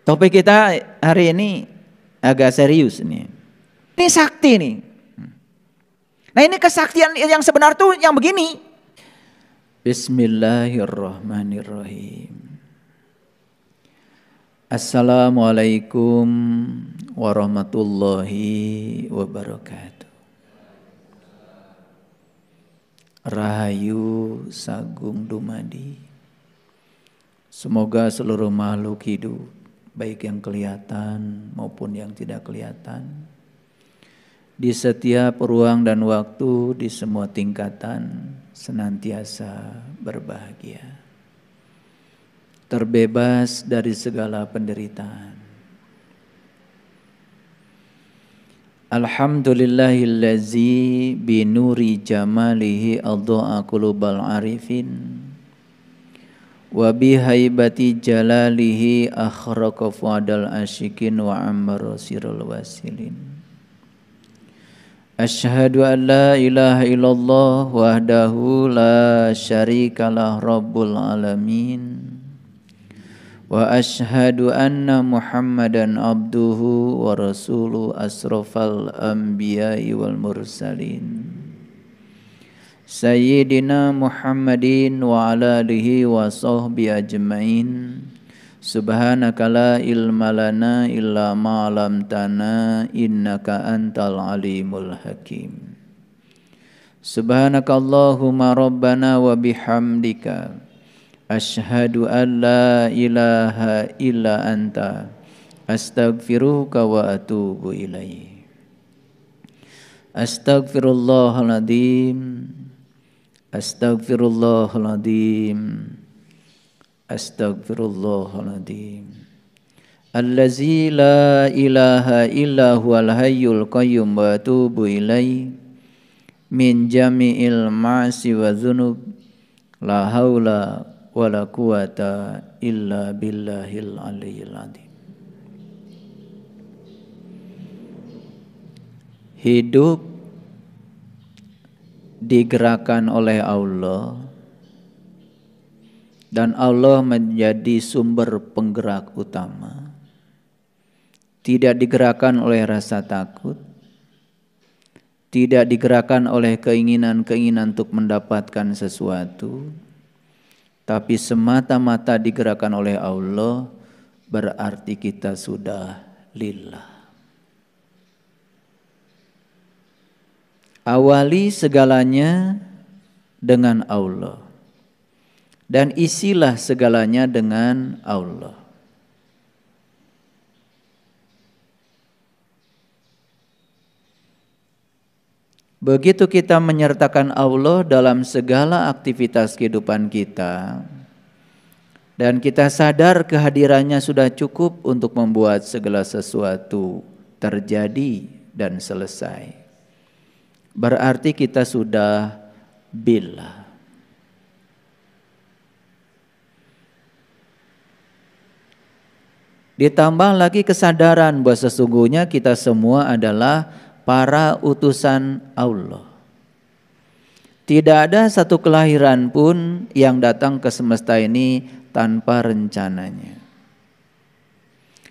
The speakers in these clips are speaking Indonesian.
Topik kita hari ini agak serius nih. Ini sakti nih. Nah ini kesaktian yang sebenar tuh yang begini. Bismillahirrahmanirrahim. Assalamualaikum warahmatullahi wabarakatuh. Rahayu sagung dumadi. Semoga seluruh makhluk hidup, baik yang kelihatan maupun yang tidak kelihatan, di setiap ruang dan waktu, di semua tingkatan, senantiasa berbahagia, terbebas dari segala penderitaan. Alhamdulillahillazi binuri jamalihi adha'a qulubal arifin wa bihaibati jalalihi akhraqa fuadal asyikin wa ammara sirul wasilin. Asyhadu an la ilaha illallah wahdahu la syarikalah rabbul alamin wa asyhadu anna muhammadan abduhu wa rasuluhu asrafal anbiya'i wal mursalin Sayyidina Muhammadin wa ala alihi wa sahbihi ajma'in. Subhanaka la ilma lana illa ma 'allamtana innaka antal alimul hakim. Subhanaka Allahumma rabbana wa bihamdika asyhadu an la ilaha illa anta astaghfiruka wa atubu ilaih. Astaghfirullahaladzim. Astaghfirullahaladzim. Astaghfirullahaladzim. Allazi la ilaha illa huwal hayyul qayyum wa atubu ilaih min jami'il ma'asi wa dzunub la haula wa la quwata illa billahil aliyyil adzim. Hidup digerakkan oleh Allah dan Allah menjadi sumber penggerak utama. Tidak digerakkan oleh rasa takut, tidak digerakkan oleh keinginan-keinginan untuk mendapatkan sesuatu, tapi semata-mata digerakkan oleh Allah, berarti kita sudah lillah. Awali segalanya dengan Allah dan isilah segalanya dengan Allah. Begitu kita menyertakan Allah dalam segala aktivitas kehidupan kita dan kita sadar kehadirannya sudah cukup untuk membuat segala sesuatu terjadi dan selesai, berarti kita sudah billah. Ditambah lagi kesadaran bahwa sesungguhnya kita semua adalah para utusan Allah. Tidak ada satu kelahiran pun yang datang ke semesta ini tanpa rencananya.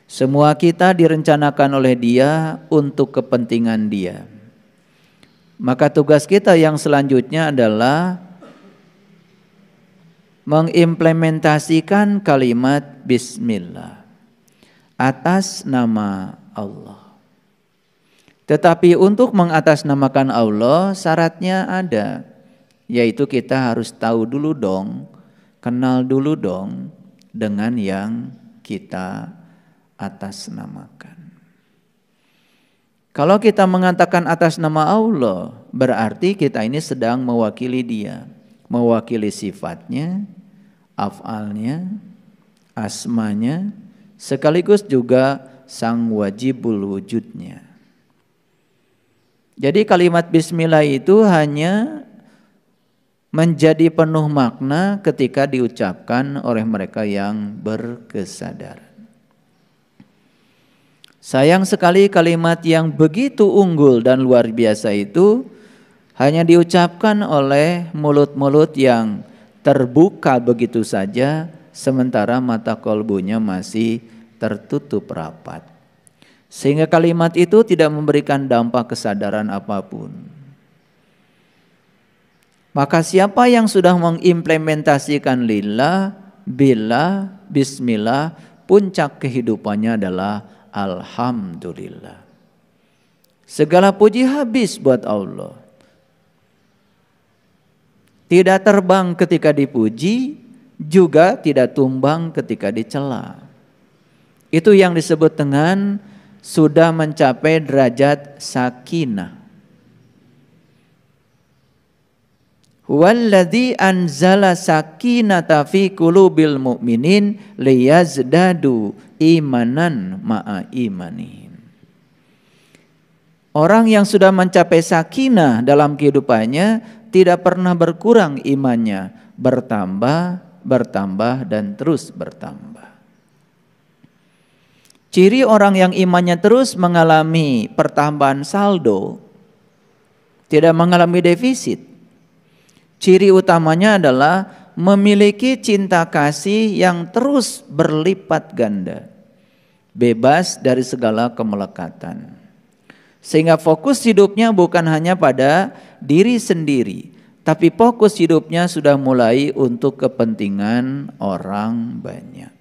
Semua kita direncanakan oleh Dia untuk kepentingan Dia. Maka tugas kita yang selanjutnya adalah mengimplementasikan kalimat bismillah atas nama Allah. Tetapi untuk mengatasnamakan Allah syaratnya ada, yaitu kita harus tahu dulu dong, kenal dulu dong dengan yang kita atasnamakan. Kalau kita mengatakan atas nama Allah, berarti kita ini sedang mewakili Dia, mewakili sifatnya, af'alnya, asmanya, sekaligus juga sang wajibul wujudnya. Jadi kalimat bismillah itu hanya menjadi penuh makna ketika diucapkan oleh mereka yang berkesadaran. Sayang sekali kalimat yang begitu unggul dan luar biasa itu hanya diucapkan oleh mulut-mulut yang terbuka begitu saja, sementara mata kolbunya masih tertutup rapat. Sehingga kalimat itu tidak memberikan dampak kesadaran apapun. Maka siapa yang sudah mengimplementasikan lillah, billah, bismillah, puncak kehidupannya adalah alhamdulillah. Segala puji habis buat Allah. Tidak terbang ketika dipuji, juga tidak tumbang ketika dicela. Itu yang disebut dengan sudah mencapai derajat sakinah. Huwallazi anzala sakinata fi qulubil mu'minin liyazdadu imanan ma'a imanihim. Orang yang sudah mencapai sakinah dalam kehidupannya tidak pernah berkurang imannya, bertambah, bertambah dan terus bertambah. Ciri orang yang imannya terus mengalami pertambahan saldo, tidak mengalami defisit. Ciri utamanya adalah memiliki cinta kasih yang terus berlipat ganda, bebas dari segala kemelekatan. Sehingga fokus hidupnya bukan hanya pada diri sendiri, tapi fokus hidupnya sudah mulai untuk kepentingan orang banyak.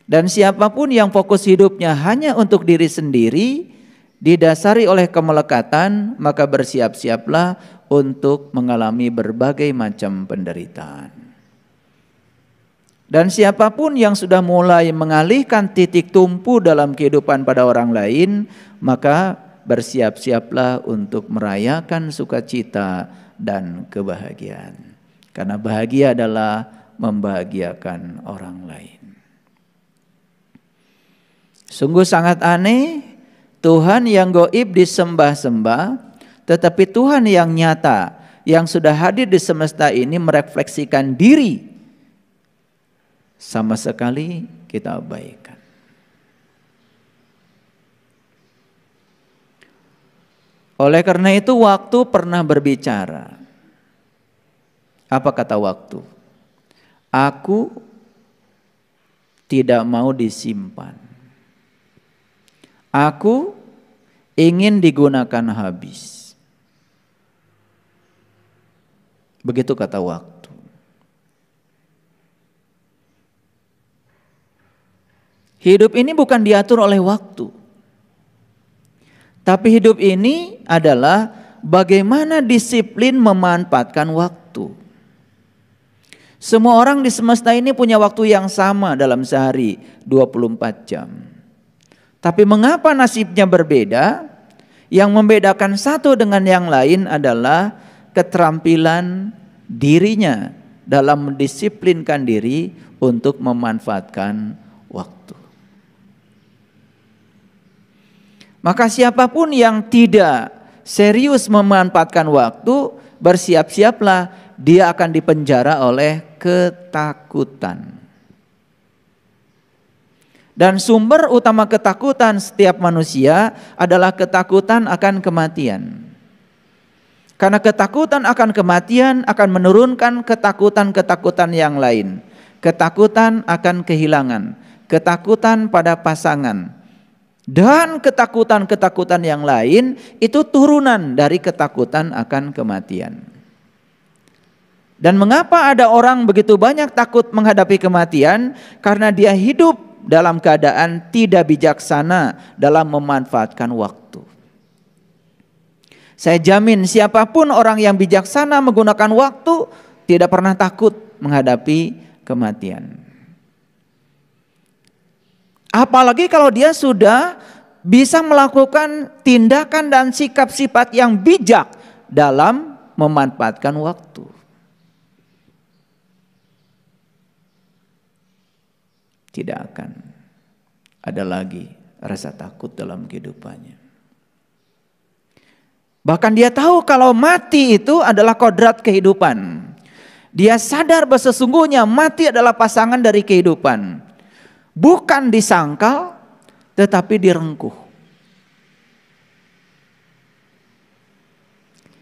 Dan siapapun yang fokus hidupnya hanya untuk diri sendiri, didasari oleh kemelekatan, maka bersiap-siaplah untuk mengalami berbagai macam penderitaan. Dan siapapun yang sudah mulai mengalihkan titik tumpu dalam kehidupan pada orang lain, maka bersiap-siaplah untuk merayakan sukacita dan kebahagiaan. Karena bahagia adalah membahagiakan orang lain. Sungguh sangat aneh, Tuhan yang gaib disembah-sembah, tetapi Tuhan yang nyata, yang sudah hadir di semesta ini merefleksikan diri, sama sekali kita abaikan. Oleh karena itu waktu pernah berbicara. Apa kata waktu? Aku tidak mau disimpan. Aku ingin digunakan habis. Begitu kata waktu. Hidup ini bukan diatur oleh waktu. Tapi hidup ini adalah bagaimana disiplin memanfaatkan waktu. Semua orang di semesta ini punya waktu yang sama dalam sehari, 24 jam. Tapi mengapa nasibnya berbeda? Yang membedakan satu dengan yang lain adalah keterampilan dirinya dalam mendisiplinkan diri untuk memanfaatkan waktu. Maka siapapun yang tidak serius memanfaatkan waktu, bersiap-siaplah dia akan dipenjara oleh ketakutan. Dan sumber utama ketakutan setiap manusia adalah ketakutan akan kematian. Karena ketakutan akan kematian akan menurunkan ketakutan-ketakutan yang lain. Ketakutan akan kehilangan, ketakutan pada pasangan, dan ketakutan-ketakutan yang lain itu turunan dari ketakutan akan kematian. Dan mengapa ada orang begitu banyak takut menghadapi kematian? Karena dia hidup dalam keadaan tidak bijaksana dalam memanfaatkan waktu. Saya jamin siapapun orang yang bijaksana menggunakan waktu tidak pernah takut menghadapi kematian. Apalagi kalau dia sudah bisa melakukan tindakan dan sikap sifat yang bijak dalam memanfaatkan waktu. Tidak akan ada lagi rasa takut dalam kehidupannya. Bahkan dia tahu kalau mati itu adalah kodrat kehidupan. Dia sadar bahwa sesungguhnya mati adalah pasangan dari kehidupan. Bukan disangkal, tetapi direngkuh.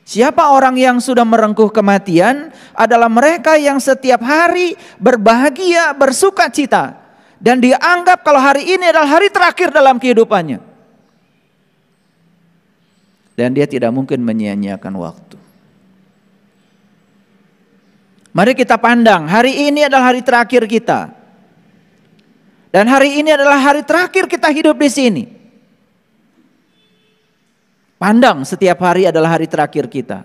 Siapa orang yang sudah merengkuh kematian adalah mereka yang setiap hari berbahagia, bersuka cita. Dan dia anggap kalau hari ini adalah hari terakhir dalam kehidupannya. Dan dia tidak mungkin menyia-nyiakan waktu. Mari kita pandang, hari ini adalah hari terakhir kita. Dan hari ini adalah hari terakhir kita hidup di sini. Pandang, setiap hari adalah hari terakhir kita.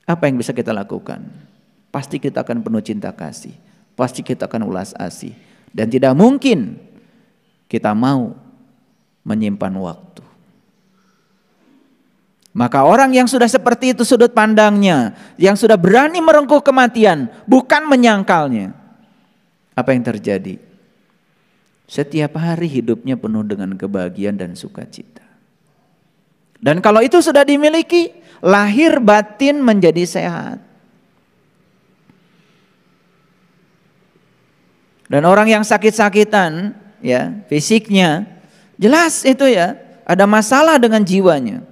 Apa yang bisa kita lakukan? Pasti kita akan penuh cinta kasih. Pasti kita akan ulas asih. Dan tidak mungkin kita mau menyimpan waktu. Maka orang yang sudah seperti itu sudut pandangnya, yang sudah berani merengkuh kematian, bukan menyangkalnya. Apa yang terjadi? Setiap hari hidupnya penuh dengan kebahagiaan dan sukacita. Dan kalau itu sudah dimiliki, lahir batin menjadi sehat. Dan orang yang sakit-sakitan, ya, fisiknya jelas itu ya, ada masalah dengan jiwanya.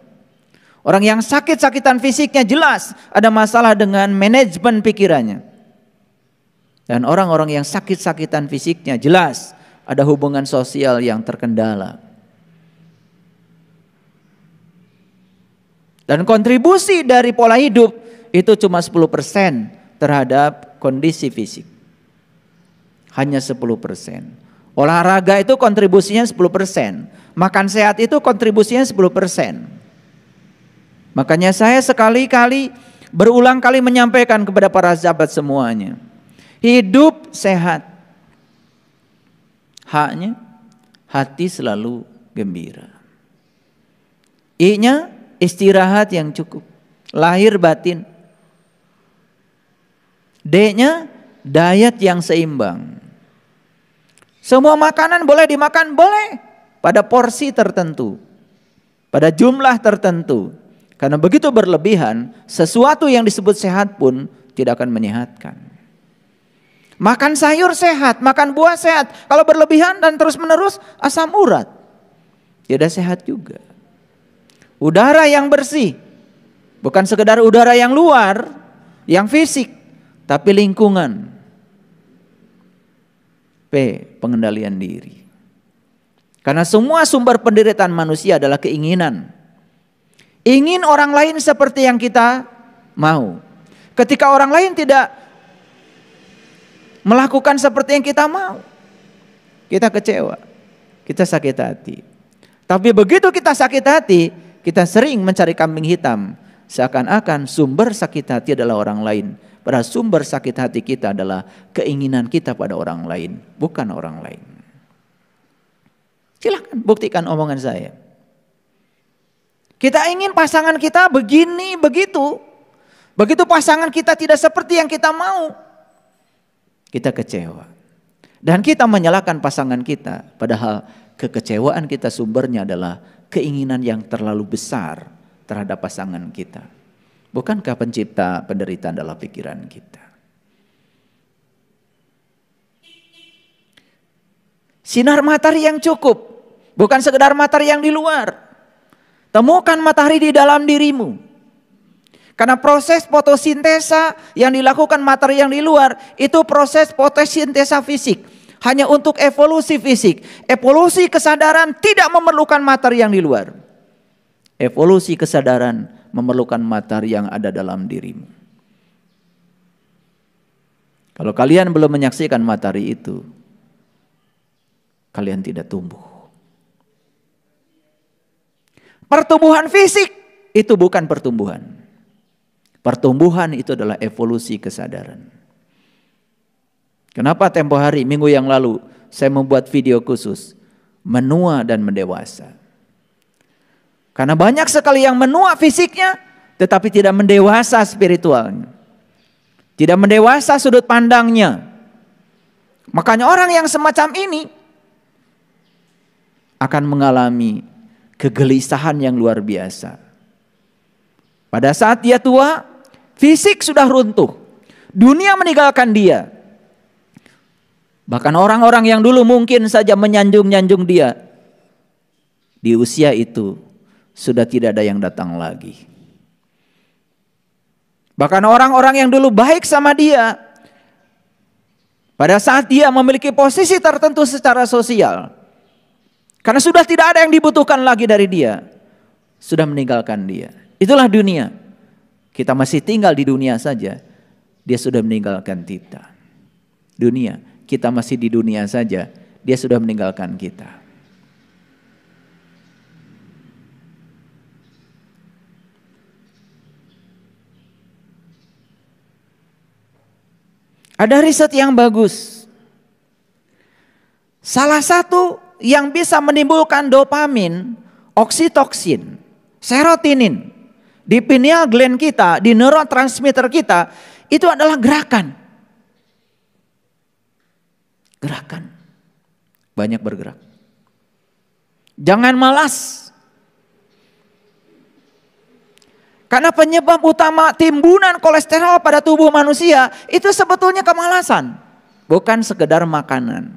Orang yang sakit-sakitan fisiknya jelas ada masalah dengan manajemen pikirannya. Dan orang-orang yang sakit-sakitan fisiknya jelas ada hubungan sosial yang terkendala. Dan kontribusi dari pola hidup itu cuma 10% terhadap kondisi fisik. Hanya 10%. Olahraga itu kontribusinya 10%. Makan sehat itu kontribusinya 10%. Makanya saya sekali-kali berulang kali menyampaikan kepada para sahabat semuanya. Hidup sehat. Haknya hati selalu gembira. I-nya istirahat yang cukup. Lahir batin. D-nya diet yang seimbang. Semua makanan boleh dimakan, boleh. Pada porsi tertentu. Pada jumlah tertentu. Karena begitu berlebihan, sesuatu yang disebut sehat pun tidak akan menyehatkan. Makan sayur sehat, makan buah sehat. Kalau berlebihan dan terus menerus, asam urat. Tidak sehat juga. Udara yang bersih. Bukan sekedar udara yang luar, yang fisik. Tapi lingkungan. P. Pengendalian diri. Karena semua sumber penderitaan manusia adalah keinginan. Ingin orang lain seperti yang kita mau. Ketika orang lain tidak melakukan seperti yang kita mau, kita kecewa, kita sakit hati. Tapi begitu kita sakit hati, kita sering mencari kambing hitam. Seakan-akan sumber sakit hati adalah orang lain. Padahal sumber sakit hati kita adalah keinginan kita pada orang lain, bukan orang lain. Silakan buktikan omongan saya. Kita ingin pasangan kita begini, begitu. Begitu pasangan kita tidak seperti yang kita mau, kita kecewa. Dan kita menyalahkan pasangan kita. Padahal kekecewaan kita sumbernya adalah keinginan yang terlalu besar terhadap pasangan kita. Bukankah pencipta penderitaan adalah pikiran kita? Sinar matahari yang cukup, bukan sekedar matahari yang di luar. Temukan matahari di dalam dirimu. Karena proses fotosintesa yang dilakukan matahari yang di luar itu proses fotosintesa fisik. Hanya untuk evolusi fisik. Evolusi kesadaran tidak memerlukan matahari yang di luar. Evolusi kesadaran memerlukan matahari yang ada dalam dirimu. Kalau kalian belum menyaksikan matahari itu, kalian tidak tumbuh. Pertumbuhan fisik itu bukan pertumbuhan. Pertumbuhan itu adalah evolusi kesadaran. Kenapa tempo hari minggu yang lalu saya membuat video khusus menua dan mendewasa? Karena banyak sekali yang menua fisiknya tetapi tidak mendewasa spiritualnya. Tidak mendewasa sudut pandangnya. Makanya orang yang semacam ini akan mengalami kegelisahan yang luar biasa. Pada saat dia tua, fisik sudah runtuh. Dunia meninggalkan dia. Bahkan orang-orang yang dulu mungkin saja menyanjung-nyanjung dia, di usia itu sudah tidak ada yang datang lagi. Bahkan orang-orang yang dulu baik sama dia, Pada saat dia memiliki posisi tertentu secara sosial, karena sudah tidak ada yang dibutuhkan lagi dari dia, sudah meninggalkan dia. Itulah dunia. Kita masih tinggal di dunia saja, dia sudah meninggalkan kita. Dunia, kita masih di dunia saja, dia sudah meninggalkan kita. Ada riset yang bagus. Salah satu yang bisa menimbulkan dopamin, oksitoksin, serotonin di pineal gland kita, di neurotransmitter kita, itu adalah gerakan. Gerakan. Banyak bergerak. Jangan malas. Karena penyebab utama timbunan kolesterol pada tubuh manusia itu sebetulnya kemalasan, bukan sekedar makanan.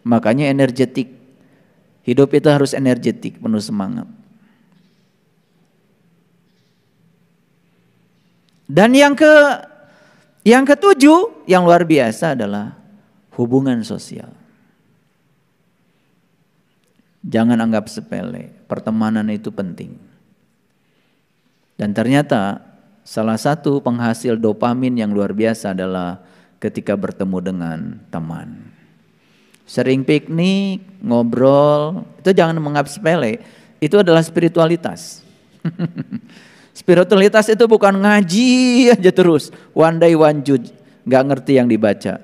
Makanya energetik. Hidup itu harus energetik, penuh semangat. Dan yang ketujuh, yang luar biasa adalah hubungan sosial. Jangan anggap sepele, pertemanan itu penting. Dan ternyata salah satu penghasil dopamin yang luar biasa adalah ketika bertemu dengan teman. Sering piknik, ngobrol, itu jangan menganggap sepele, itu adalah spiritualitas. Spiritualitas itu bukan ngaji aja terus, one day one jud, nggak ngerti yang dibaca,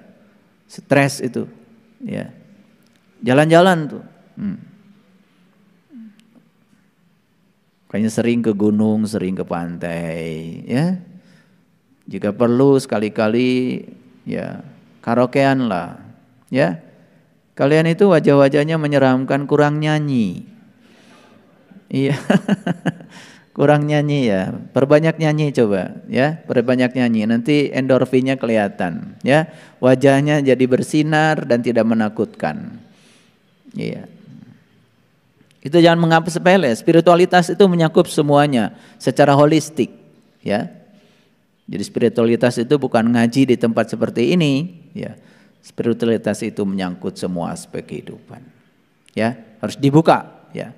stres itu, ya. Jalan-jalan tuh. Kayaknya sering ke gunung, sering ke pantai, ya. Jika perlu sekali-kali, ya karaokean lah, ya. Kalian itu wajah-wajahnya menyeramkan, kurang nyanyi, iya, kurang nyanyi ya. Perbanyak nyanyi coba, ya, perbanyak nyanyi. Nanti endorfinnya kelihatan, ya. Wajahnya jadi bersinar dan tidak menakutkan, iya. Itu jangan menganggap sepele. Spiritualitas itu menyakup semuanya secara holistik, ya. Jadi spiritualitas itu bukan ngaji di tempat seperti ini, ya. Spiritualitas itu menyangkut semua aspek kehidupan, ya. Harus dibuka, ya.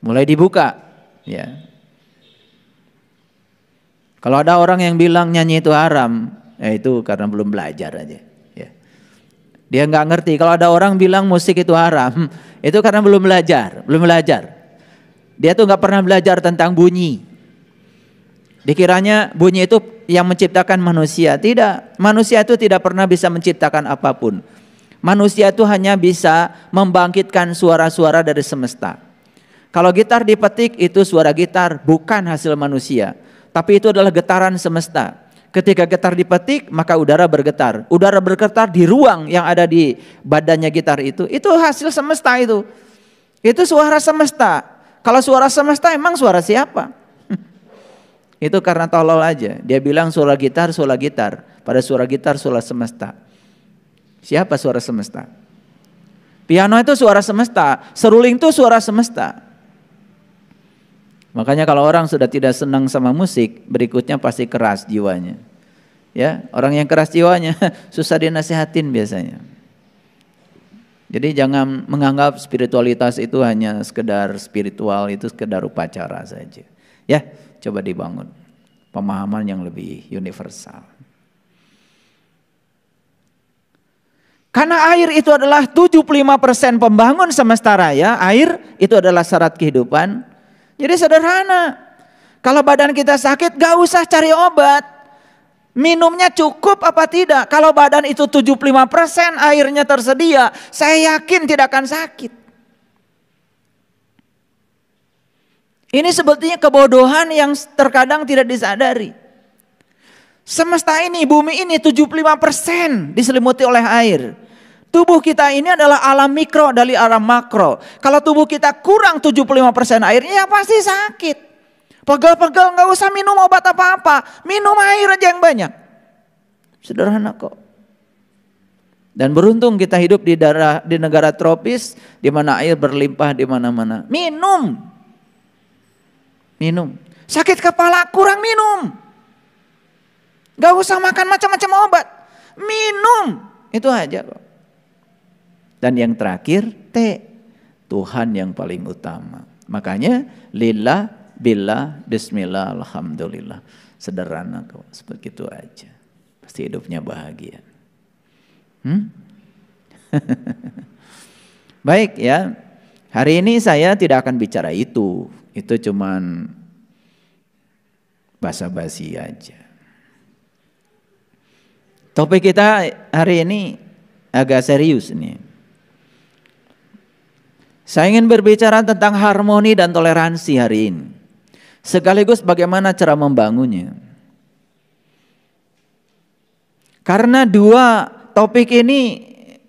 Mulai dibuka, ya. Kalau ada orang yang bilang nyanyi itu haram, itu karena belum belajar aja, ya. Dia nggak ngerti. Kalau ada orang bilang musik itu haram, itu karena belum belajar. Dia tuh nggak pernah belajar tentang bunyi. Dikiranya bunyi itu yang menciptakan manusia. Tidak, manusia itu tidak pernah bisa menciptakan apapun. Manusia itu hanya bisa membangkitkan suara-suara dari semesta. Kalau gitar dipetik itu suara gitar, bukan hasil manusia. Tapi itu adalah getaran semesta. Ketika gitar dipetik maka udara bergetar. Udara bergetar di ruang yang ada di badannya gitar itu hasil semesta itu. Itu suara semesta. Kalau suara semesta emang suara siapa? Itu karena tolol aja. Dia bilang suara gitar. Pada suara gitar suara semesta. Siapa suara semesta? Piano itu suara semesta. Seruling itu suara semesta. Makanya kalau orang sudah tidak senang sama musik, berikutnya pasti keras jiwanya. Ya, orang yang keras jiwanya susah dinasihatin biasanya. Jadi jangan menganggap spiritualitas itu hanya sekedar spiritual, itu sekedar upacara saja. Ya, coba dibangun pemahaman yang lebih universal. Karena air itu adalah 75% pembangun semesta raya, air itu adalah syarat kehidupan. Jadi sederhana, kalau badan kita sakit gak usah cari obat. Minumnya cukup apa tidak? Kalau badan itu 75% airnya tersedia, saya yakin tidak akan sakit. Ini sebetulnya kebodohan yang terkadang tidak disadari. Semesta ini, bumi ini 75% diselimuti oleh air. Tubuh kita ini adalah alam mikro dari alam makro. Kalau tubuh kita kurang 75% airnya ya pasti sakit. Pegel-pegel gak usah minum obat apa-apa. Minum air aja yang banyak. Sederhana kok. Dan beruntung kita hidup di negara tropis di mana air berlimpah di mana-mana. Minum. Sakit kepala kurang minum. Gak usah makan macam-macam obat. Minum. Itu aja kok. Dan yang terakhir T. Tuhan yang paling utama. Makanya lillah, billah, bismillah, alhamdulillah. Sederhana kok. Seperti itu aja. Pasti hidupnya bahagia. Baik ya. Hari ini saya tidak akan bicara itu. Itu cuman basa-basi aja. Topik kita hari ini agak serius nih. Saya ingin berbicara tentang harmoni dan toleransi hari ini. Sekaligus bagaimana cara membangunnya. Karena dua topik ini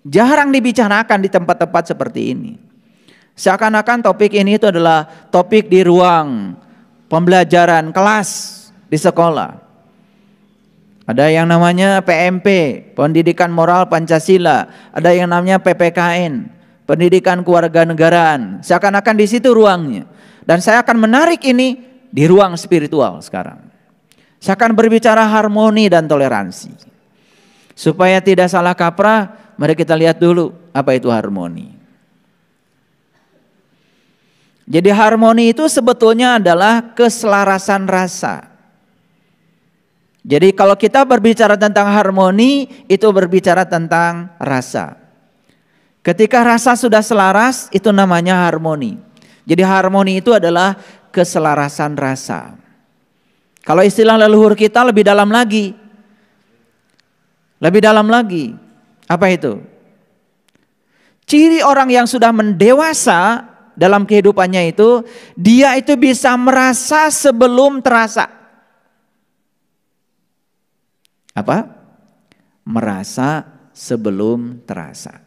jarang dibicarakan di tempat-tempat seperti ini. Seakan-akan topik ini itu adalah topik di ruang pembelajaran kelas di sekolah. Ada yang namanya PMP, Pendidikan Moral Pancasila. Ada yang namanya PPKN, Pendidikan Kewarganegaraan. Seakan-akan di situ ruangnya. Dan saya akan menarik ini di ruang spiritual sekarang. Saya akan berbicara harmoni dan toleransi. Supaya tidak salah kaprah, mari kita lihat dulu apa itu harmoni. Jadi harmoni itu sebetulnya adalah keselarasan rasa. Jadi kalau kita berbicara tentang harmoni, itu berbicara tentang rasa. Ketika rasa sudah selaras, itu namanya harmoni. Jadi harmoni itu adalah keselarasan rasa. Kalau istilah leluhur kita lebih dalam lagi. Lebih dalam lagi. Apa itu? Ciri orang yang sudah mendewasa dalam kehidupannya itu, dia itu bisa merasa sebelum terasa. Apa? Merasa sebelum terasa.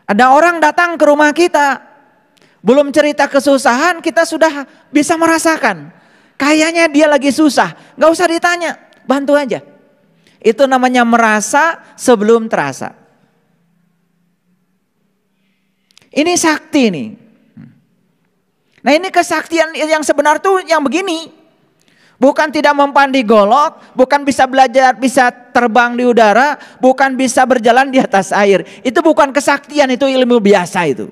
Ada orang datang ke rumah kita, belum cerita kesusahan, kita sudah bisa merasakan. Kayaknya dia lagi susah, gak usah ditanya, bantu aja. Itu namanya merasa sebelum terasa. Ini sakti nih. Nah ini kesaktian yang sebenar tuh yang begini. Bukan tidak mempandi golok, bukan bisa belajar, bisa terbang di udara, bukan bisa berjalan di atas air. Itu bukan kesaktian, itu ilmu biasa itu.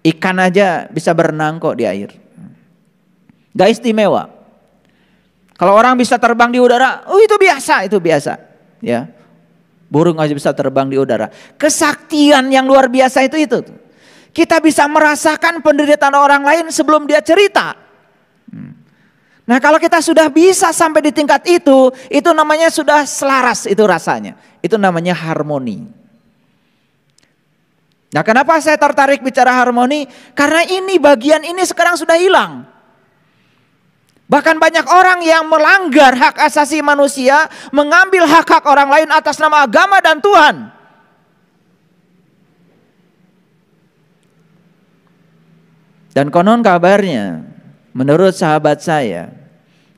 Ikan aja bisa berenang kok di air. Gak istimewa. Kalau orang bisa terbang di udara, oh itu biasa. Ya, burung aja bisa terbang di udara. Kesaktian yang luar biasa itu. Kita bisa merasakan penderitaan orang lain sebelum dia cerita. Nah kalau kita sudah bisa sampai di tingkat itu namanya sudah selaras itu rasanya. Itu namanya harmoni. Nah kenapa saya tertarik bicara harmoni? Karena ini bagian ini sekarang sudah hilang. Bahkan banyak orang yang melanggar hak asasi manusia, mengambil hak-hak orang lain atas nama agama dan Tuhan. Dan konon kabarnya, menurut sahabat saya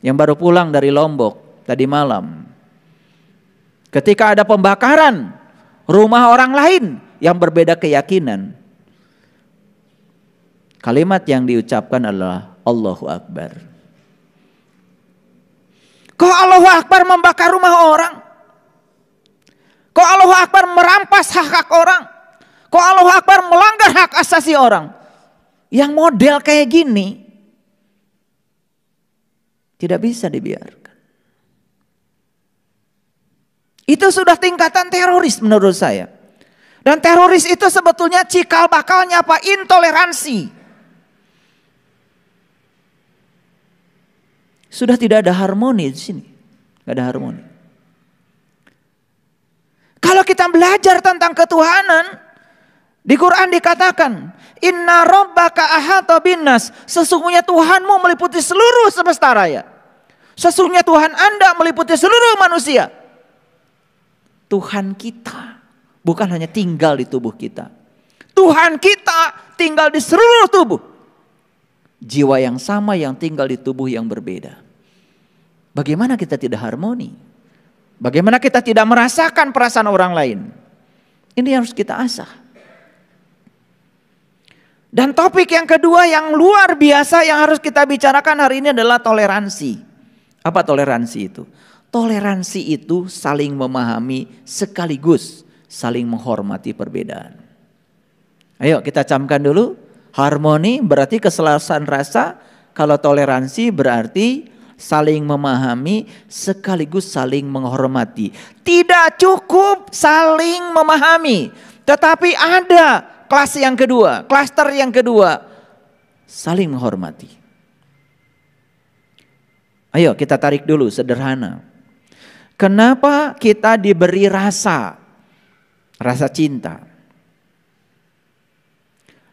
yang baru pulang dari Lombok tadi malam, ketika ada pembakaran rumah orang lain yang berbeda keyakinan, kalimat yang diucapkan adalah Allahu Akbar. Kok Allahu Akbar membakar rumah orang? Kok Allahu Akbar merampas hak-hak orang? Kok Allahu Akbar melanggar hak asasi orang? Yang model kayak gini tidak bisa dibiarkan. Itu sudah tingkatan teroris menurut saya. Dan teroris itu sebetulnya cikal bakalnya apa? Intoleransi. Sudah tidak ada harmoni di sini. Tidak ada harmoni. Kalau kita belajar tentang ketuhanan, di Quran dikatakan, Inna rabbaka ahata binnas. Sesungguhnya Tuhanmu meliputi seluruh semesta raya. Sesungguhnya Tuhan Anda meliputi seluruh manusia. Tuhan kita bukan hanya tinggal di tubuh kita. Tuhan kita tinggal di seluruh tubuh. Jiwa yang sama yang tinggal di tubuh yang berbeda. Bagaimana kita tidak harmoni? Bagaimana kita tidak merasakan perasaan orang lain? Ini yang harus kita asah. Dan topik yang kedua yang luar biasa yang harus kita bicarakan hari ini adalah toleransi. Apa toleransi itu? Toleransi itu saling memahami sekaligus saling menghormati perbedaan. Ayo kita camkan dulu. Harmoni berarti keselarasan rasa. Kalau toleransi berarti saling memahami sekaligus saling menghormati. Tidak cukup saling memahami, tetapi ada kelas yang kedua, klaster yang kedua, saling menghormati. Ayo kita tarik dulu sederhana. Kenapa kita diberi rasa cinta?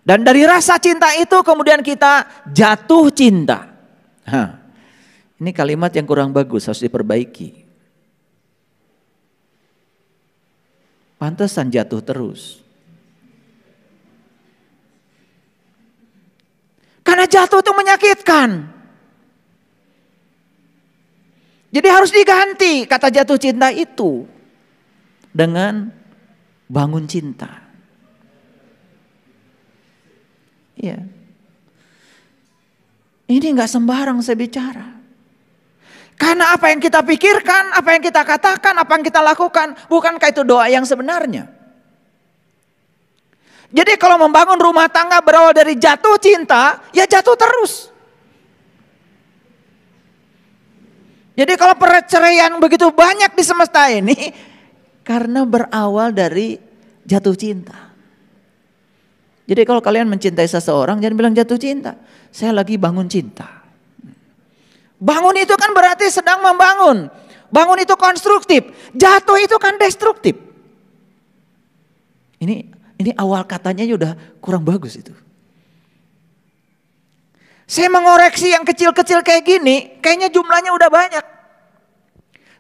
Dan dari rasa cinta itu kemudian kita jatuh cinta. Ini kalimat yang kurang bagus, harus diperbaiki. Pantesan jatuh terus. Karena jatuh itu menyakitkan. Jadi harus diganti kata jatuh cinta itu dengan bangun cinta. Ya. Ini nggak sembarang saya bicara. Karena apa yang kita pikirkan, apa yang kita katakan, apa yang kita lakukan, bukankah itu doa yang sebenarnya? Jadi kalau membangun rumah tangga berawal dari jatuh cinta, ya jatuh terus. Jadi kalau perceraian begitu banyak di semesta ini, karena berawal dari jatuh cinta. Jadi kalau kalian mencintai seseorang, jangan bilang jatuh cinta. Saya lagi bangun cinta. Bangun itu kan berarti sedang membangun. Bangun itu konstruktif. Jatuh itu kan destruktif. Ini awal katanya udah kurang bagus itu. Saya mengoreksi yang kecil-kecil kayak gini, kayaknya jumlahnya udah banyak.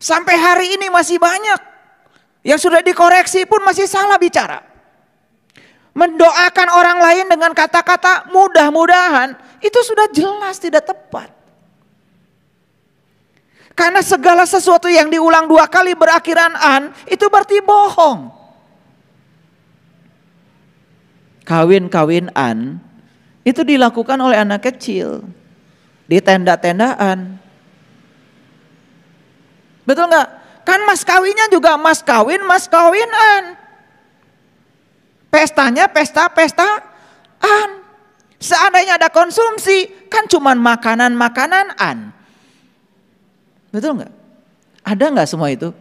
Sampai hari ini masih banyak. Yang sudah dikoreksi pun masih salah bicara. Mendoakan orang lain dengan kata-kata mudah-mudahan itu sudah jelas tidak tepat. Karena segala sesuatu yang diulang 2 kali berakhiran an itu berarti bohong. Kawin-kawinan itu dilakukan oleh anak kecil di tenda-tendaan. Betul nggak? Kan mas kawinnya juga mas kawinan. Pestanya pesta-pestaan. Seandainya ada konsumsi, kan cuman makanan-makanan. Betul nggak? Ada nggak semua itu?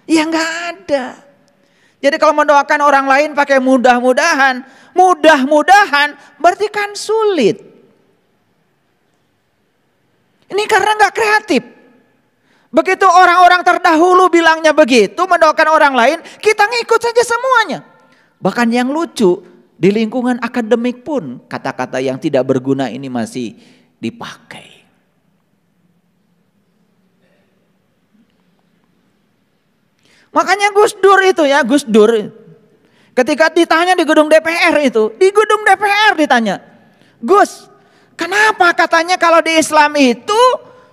Ya nggak ada. Jadi kalau mendoakan orang lain pakai mudah-mudahan berarti kan sulit. Ini karena nggak kreatif. Begitu orang-orang terdahulu bilangnya begitu, mendoakan orang lain, kita ngikut saja semuanya. Bahkan yang lucu, di lingkungan akademik pun kata-kata yang tidak berguna ini masih dipakai. Makanya Gus Dur ketika ditanya di gedung DPR ditanya, Gus, kenapa katanya kalau di Islam itu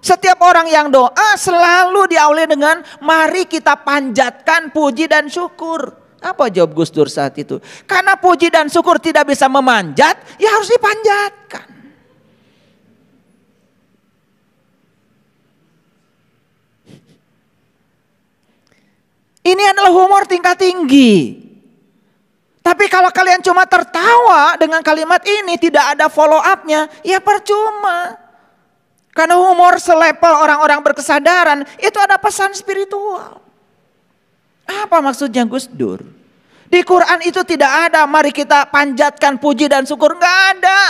setiap orang yang doa selalu diawali dengan mari kita panjatkan puji dan syukur. Apa jawab Gus Dur saat itu? Karena puji dan syukur tidak bisa memanjat, ya harus dipanjatkan. Ini adalah humor tingkat tinggi. Tapi kalau kalian cuma tertawa dengan kalimat ini, tidak ada follow up-nya, ya percuma. Karena humor selevel orang-orang berkesadaran, itu ada pesan spiritual. Apa maksudnya Gus Dur? Di Quran itu tidak ada mari kita panjatkan puji dan syukur, enggak ada.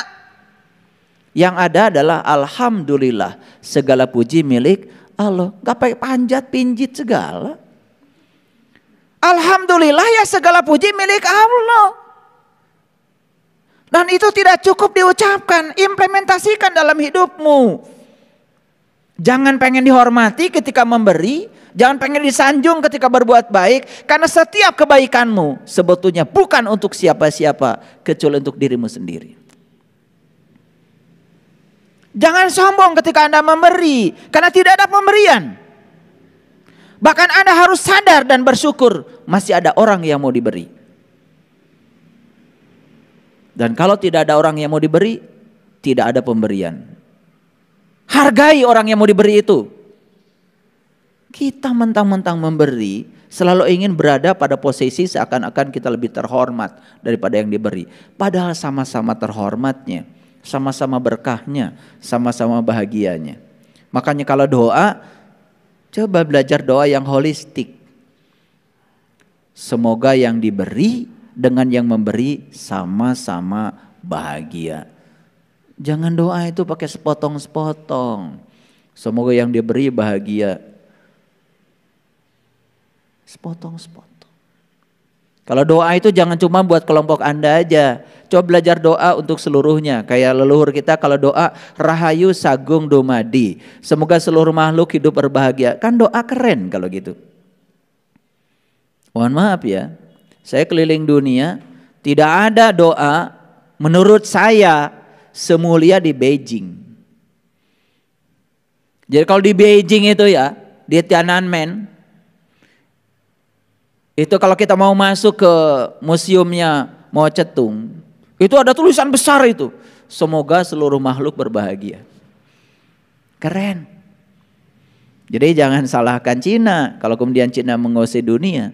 Yang ada adalah alhamdulillah, segala puji milik Allah. Enggak pakai panjat pinjit segala. Alhamdulillah ya segala puji milik Allah. Dan itu tidak cukup diucapkan, implementasikan dalam hidupmu. Jangan pengen dihormati ketika memberi, jangan pengen disanjung ketika berbuat baik, karena setiap kebaikanmu sebetulnya bukan untuk siapa-siapa kecuali untuk dirimu sendiri. Jangan sombong ketika Anda memberi, karena tidak ada pemberian. Bahkan Anda harus sadar dan bersyukur masih ada orang yang mau diberi. Dan kalau tidak ada orang yang mau diberi, tidak ada pemberian. Hargai orang yang mau diberi itu. Kita mentang-mentang memberi, selalu ingin berada pada posisi seakan-akan kita lebih terhormat daripada yang diberi. Padahal sama-sama terhormatnya, sama-sama berkahnya, sama-sama bahagianya. Makanya kalau doa, coba belajar doa yang holistik. Semoga yang diberi dengan yang memberi sama-sama bahagia. Jangan doa itu pakai sepotong-sepotong. Semoga yang diberi bahagia. Sepotong-sepotong. Kalau doa itu jangan cuma buat kelompok Anda aja. Coba belajar doa untuk seluruhnya. Kayak leluhur kita kalau doa Rahayu Sagung Dumadi. Semoga seluruh makhluk hidup berbahagia. Kan doa keren kalau gitu. Mohon maaf ya. Saya keliling dunia, tidak ada doa menurut saya semulia di Beijing. Jadi kalau di Beijing itu ya, di Tiananmen, itu kalau kita mau masuk ke museumnya Mao Zedong, itu ada tulisan besar itu, semoga seluruh makhluk berbahagia. Keren. Jadi jangan salahkan Cina kalau kemudian Cina menguasai dunia.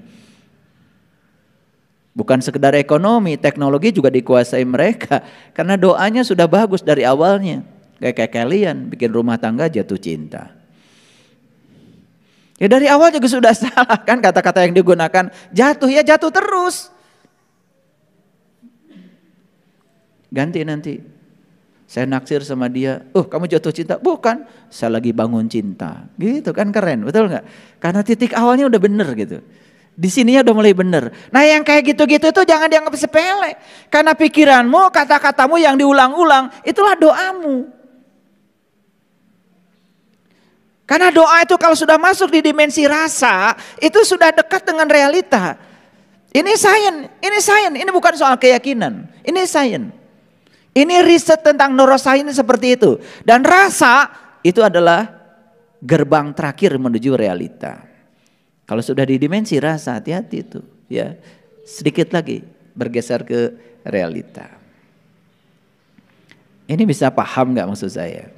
Bukan sekedar ekonomi, teknologi juga dikuasai mereka. Karena doanya sudah bagus dari awalnya. Kayak kalian bikin rumah tangga jatuh cinta. Ya dari awal juga sudah salah kan kata-kata yang digunakan. Jatuh ya jatuh terus. Ganti nanti. Saya naksir sama dia. Kamu jatuh cinta? Bukan, saya lagi bangun cinta. Gitu kan keren, betul gak? Karena titik awalnya udah bener gitu. Di sininya udah mulai benar. Nah yang kayak gitu-gitu itu jangan dianggap sepele. Karena pikiranmu, kata-katamu yang diulang-ulang, itulah doamu. Karena doa itu kalau sudah masuk di dimensi rasa, itu sudah dekat dengan realita. Ini sains, ini bukan soal keyakinan. Ini sains. Ini riset tentang neuroscience seperti itu. Dan rasa itu adalah gerbang terakhir menuju realita. Kalau sudah di dimensi rasa, hati-hati itu ya. Sedikit lagi bergeser ke realita. Ini bisa paham gak maksud saya?